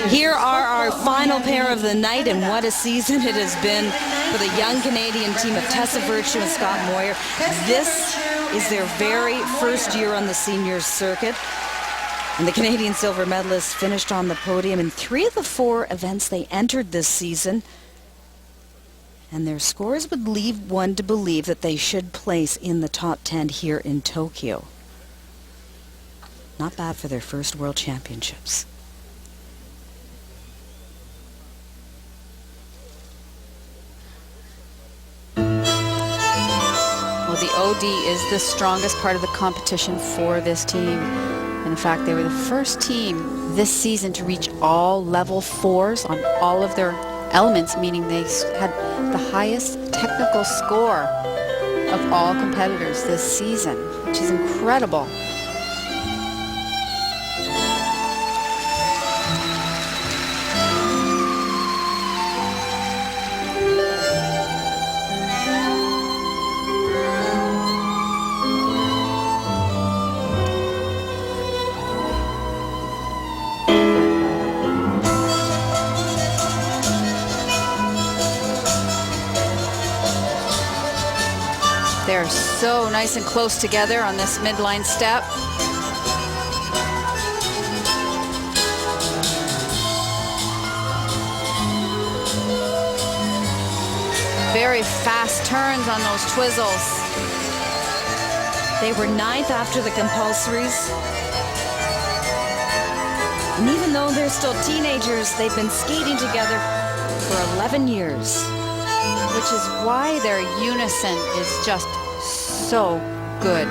Here are our final pair of the night, and what a season it has been for the young Canadian team of Tessa Virtue and Scott Moir. This is their very first year on the seniors circuit. And the Canadian silver medalists finished on the podium in 3 of the 4 events they entered this season. And their scores would lead one to believe that they should place in the top 10 here in Tokyo. Not bad for their first World Championships. Well, the OD is the strongest part of the competition for this team. In fact, they were the first team this season to reach all level 4s on all of their elements, meaning they had the highest technical score of all competitors this season, which is incredible. They're so nice and close together on this midline step. Very fast turns on those twizzles. They were 9th after the compulsories. And even though they're still teenagers, they've been skating together for 11 years. Which is why their unison is just so good.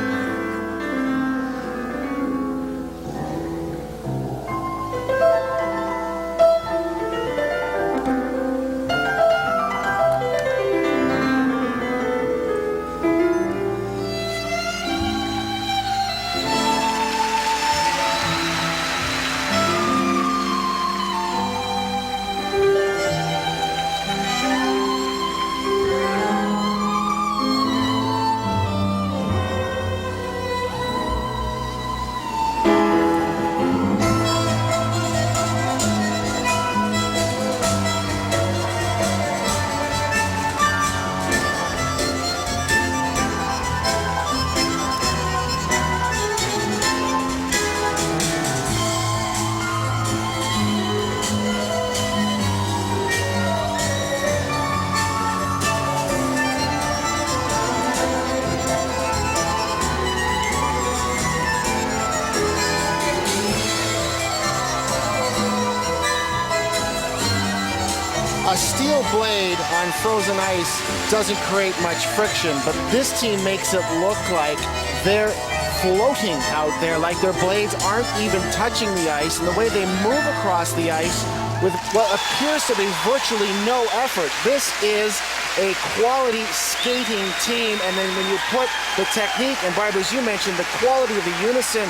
A steel blade on frozen ice doesn't create much friction, but this team makes it look like they're floating out there, like their blades aren't even touching the ice, and the way they move across the ice with what appears to be virtually no effort. This is a quality skating team, and then when you put the technique, and Barbara, as you mentioned, the quality of the unison,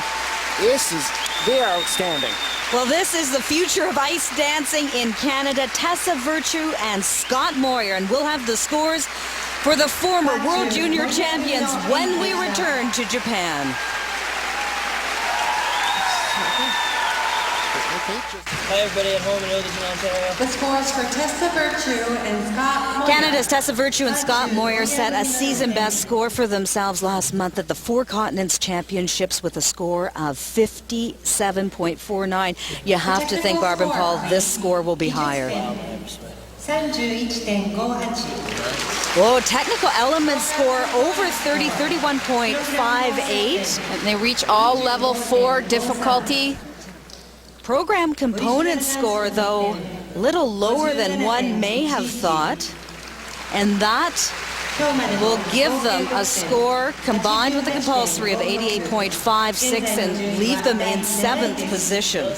they are outstanding. Well, this is the future of ice dancing in Canada. Tessa Virtue and Scott Moir, and we'll have the scores for the former World Junior Champions when we return to Japan. Hi everybody at home in Edmonton, Ontario. The scores for Tessa Virtue and Scott Moir. Canada's Tessa Virtue and Scott Moir set a season best score for themselves last month at the Four Continents Championships with a score of 57.49. You have to think, Barb and Paul, this score will be higher. 31.58. Whoa, technical element score over 30, 31.58. And they reach all level 4 difficulty. Program component score, though, a little lower than one may have thought. And that will give them a score combined with the compulsory of 88.56 and leave them in 7th position.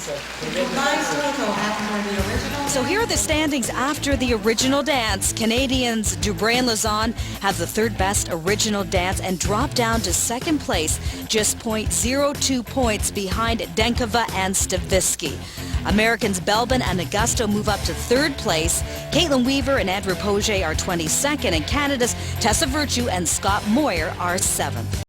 So here are the standings after the original dance. Canadians Dubré and Lazon have the 3rd best original dance and drop down to 2nd place, just 0.02 points behind Denkova and Stavisky. Americans Belbin and Augusto move up to 3rd place. Caitlin Weaver and Andrew Poget are 22nd, and Canada's Tessa Virtue and Scott Moir are 7th.